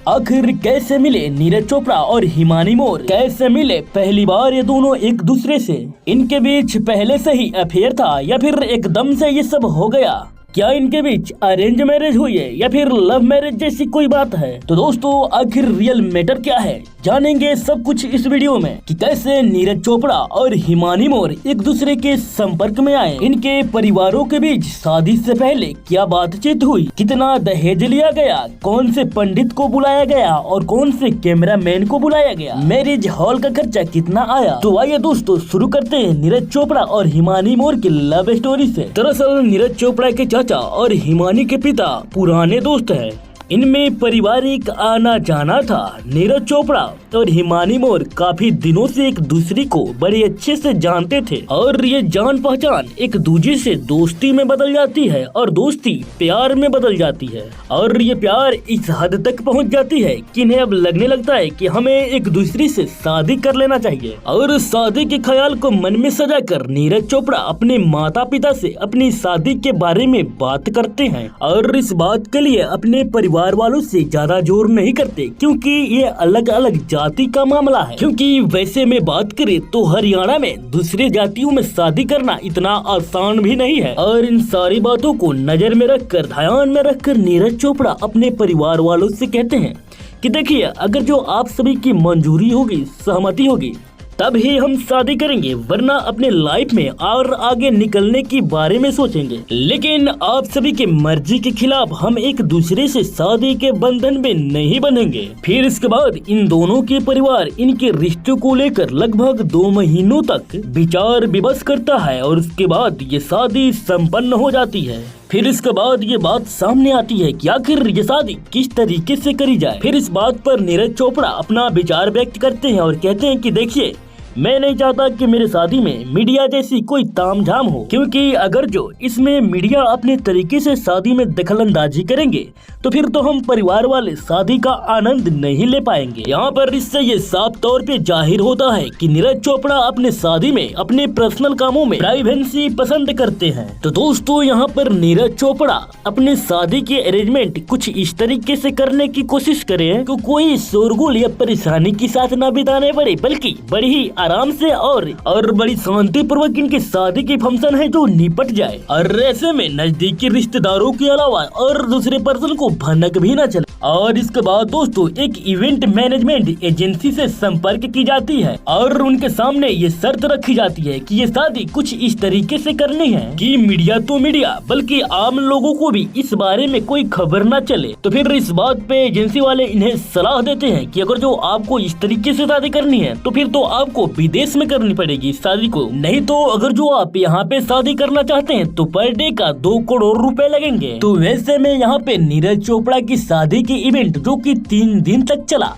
आखिर कैसे मिले नीरज चोपड़ा और हिमानी मोर? कैसे मिले पहली बार ये दोनों एक दूसरे से? इनके बीच पहले से ही अफेयर था या फिर एकदम से ये सब हो गया? क्या इनके बीच अरेंज मैरिज हुई है या फिर लव मैरिज जैसी कोई बात है? तो दोस्तों आखिर रियल मैटर क्या है, जानेंगे सब कुछ इस वीडियो में कि कैसे नीरज चोपड़ा और हिमानी मोर एक दूसरे के संपर्क में आए, इनके परिवारों के बीच शादी से पहले क्या बातचीत हुई, कितना दहेज लिया गया, कौन से पंडित को बुलाया गया और कौन से कैमरामैन को बुलाया गया, मैरिज हॉल का खर्चा कितना आया। तो आइए दोस्तों शुरू करते हैं नीरज चोपड़ा और हिमानी मोर की लव स्टोरी से। दरअसल नीरज चोपड़ा के चाचा और हिमानी के पिता पुराने दोस्त हैं। इनमें पारिवारिक आना जाना था। नीरज चोपड़ा और हिमानी मोर काफी दिनों से एक दूसरे को बड़े अच्छे से जानते थे और ये जान पहचान एक दूसरे से दोस्ती में बदल जाती है और दोस्ती प्यार में बदल जाती है और ये प्यार इस हद तक पहुंच जाती है कि इन्हें अब लगने लगता है कि हमें एक दूसरे से शादी कर लेना चाहिए। और शादी के ख्याल को मन में सजाकर नीरज चोपड़ा अपने माता पिता से अपनी शादी के बारे में बात करते हैं और इस बात के लिए अपने परिवार वालों से ज्यादा जोर नहीं करते क्योंकि ये अलग अलग जाति का मामला है। क्योंकि वैसे में बात करें तो हरियाणा में दूसरे जातियों में शादी करना इतना आसान भी नहीं है और इन सारी बातों को नजर में रखकर ध्यान में रखकर नीरज चोपड़ा अपने परिवार वालों से कहते हैं कि देखिए, अगर जो आप सभी की मंजूरी होगी, सहमति होगी, तब ही हम शादी करेंगे, वरना अपने लाइफ में और आगे निकलने के बारे में सोचेंगे। लेकिन आप सभी की मर्जी के खिलाफ हम एक दूसरे से शादी के बंधन में नहीं बनेंगे। फिर इसके बाद इन दोनों के परिवार इनके रिश्ते को लेकर लगभग 2 महीनों तक विचार विमर्श करता है और उसके बाद ये शादी संपन्न हो जाती है। फिर इसके बाद ये बात सामने आती है कि आखिर ये शादी किस तरीके से करी जाए। फिर इस बात पर नीरज चोपड़ा अपना विचार व्यक्त करते हैं और कहते हैं कि देखिए, मैं नहीं चाहता कि मेरे शादी में मीडिया जैसी कोई तामझाम हो, क्योंकि अगर जो इसमें मीडिया अपने तरीके से शादी में दखलंदाजी करेंगे तो फिर तो हम परिवार वाले शादी का आनंद नहीं ले पाएंगे। यहाँ पर इससे ये साफ तौर पे जाहिर होता है कि नीरज चोपड़ा अपने शादी में अपने पर्सनल कामों में प्राइवेसी पसंद करते हैं। तो दोस्तों यहाँ पर नीरज चोपड़ा अपने शादी के अरेंजमेंट कुछ इस तरीके से करने की कोशिश करें कि कोई शोरगुल या परेशानी के साथ न बिताने पड़े, बल्कि बड़ी ही आराम से और बड़ी शांति पूर्वक इनके शादी की फंक्शन है जो निपट जाए और ऐसे में नजदीकी रिश्तेदारों के अलावा और दूसरे पर्सन को भनक भी न चले। और इसके बाद दोस्तों एक इवेंट मैनेजमेंट एजेंसी से संपर्क की जाती है और उनके सामने ये शर्त रखी जाती है कि ये शादी कुछ इस तरीके से करनी है कि मीडिया तो मीडिया, बल्कि आम लोगों को भी इस बारे में कोई खबर न चले। तो फिर इस बात पे एजेंसी वाले इन्हें सलाह देते हैं कि अगर जो आपको इस तरीके से शादी करनी है तो फिर तो आपको विदेश में करनी पड़ेगी इस शादी को, नहीं तो अगर जो आप यहाँ पे शादी करना चाहते हैं तो पर डे का 2 करोड़ रुपए लगेंगे। तो वैसे में यहाँ पे नीरज चोपड़ा की शादी की इवेंट जो कि 3 दिन तक चला,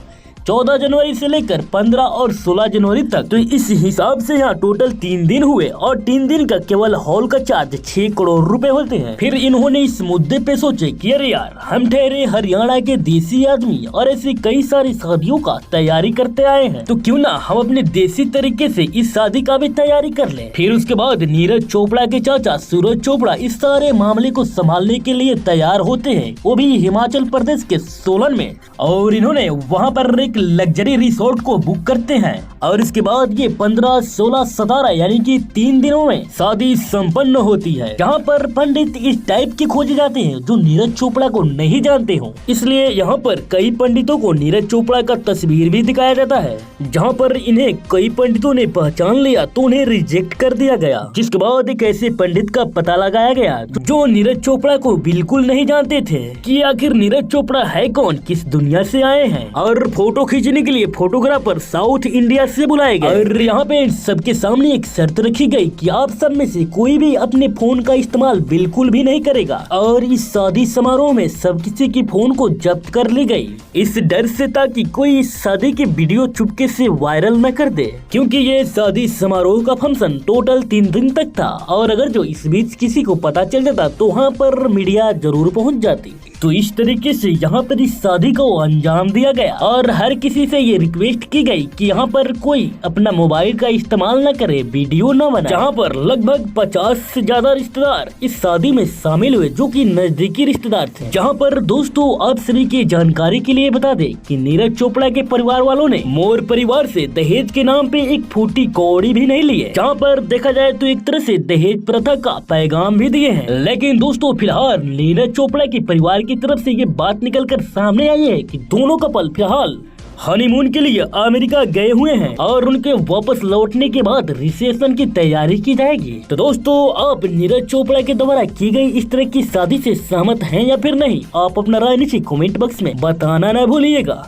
14 जनवरी से लेकर 15 और 16 जनवरी तक, तो इस हिसाब से यहाँ टोटल 3 दिन हुए और 3 दिन का केवल हॉल का चार्ज 6 करोड़ रुपए होते हैं। फिर इन्होंने इस मुद्दे पे सोचे कि अरे यार, हम ठहरे हरियाणा के देसी आदमी और ऐसी कई सारी शादियों का तैयारी करते आए हैं, तो क्यों ना हम अपने देसी तरीके से इस शादी का भी तैयारी कर लें। फिर उसके बाद नीरज चोपड़ा के चाचा सूरज चोपड़ा इस सारे मामले को संभालने के लिए तैयार होते हैं, वो भी हिमाचल प्रदेश के सोलन में, और इन्होंने वहाँ पर एक लग्जरी रिसोर्ट को बुक करते हैं और इसके बाद ये 15, 16, 17 यानी कि 3 दिनों में शादी संपन्न होती है, जहाँ पर पंडित इस टाइप के खोजे जाते हैं जो नीरज चोपड़ा को नहीं जानते हो। इसलिए यहाँ पर कई पंडितों को नीरज चोपड़ा का तस्वीर भी दिखाया जाता है, जहाँ पर इन्हें कई पंडितों ने पहचान लिया तो उन्हें रिजेक्ट कर दिया गया। जिसके बाद एक ऐसे पंडित का पता लगाया गया जो नीरज चोपड़ा को बिल्कुल नहीं जानते थे कि आखिर नीरज चोपड़ा है कौन, किस दुनिया से आए हैं, और फोटो खींचने के लिए फोटोग्राफर साउथ इंडिया से बुलाए गए। और यहाँ पे सबके सामने एक शर्त रखी गई कि आप सब में से कोई भी अपने फोन का इस्तेमाल बिल्कुल भी नहीं करेगा और इस शादी समारोह में सब किसी की फोन को जब्त कर ली गई, इस डर से ताकि कोई इस शादी की वीडियो चुपके से वायरल न कर दे, क्योंकि ये शादी समारोह का फंक्शन टोटल 3 दिन तक था और अगर जो इस बीच किसी को पता चल जाता तो वहाँ पर मीडिया जरूर पहुँच जाती। तो इस तरीके से यहाँ पर इस शादी को अंजाम दिया गया और हर किसी से ये रिक्वेस्ट की गई कि यहाँ पर कोई अपना मोबाइल का इस्तेमाल न करे, वीडियो न बनाए। जहाँ पर लगभग 50 से ज्यादा रिश्तेदार इस शादी में शामिल हुए जो कि नजदीकी रिश्तेदार थे। जहाँ पर दोस्तों आप सभी की जानकारी के लिए बता दें कि नीरज चोपड़ा के परिवार वालों ने मोर परिवार से दहेज के नाम पे एक फूटी कौड़ी भी नहीं ली है। जहाँ पर देखा जाए तो एक तरह से दहेज प्रथा का पैगाम भी दिए हैं। लेकिन दोस्तों फिलहाल नीरज चोपड़ा के परिवार की तरफ से ये बात निकलकर सामने आई है कि दोनों कपल फिलहाल हनीमून के लिए अमेरिका गए हुए हैं और उनके वापस लौटने के बाद रिसेप्शन की तैयारी की जाएगी। तो दोस्तों आप नीरज चोपड़ा के द्वारा की गई इस तरह की शादी से सहमत हैं या फिर नहीं? आप अपना राय नीचे कमेंट बॉक्स में बताना न भूलिएगा।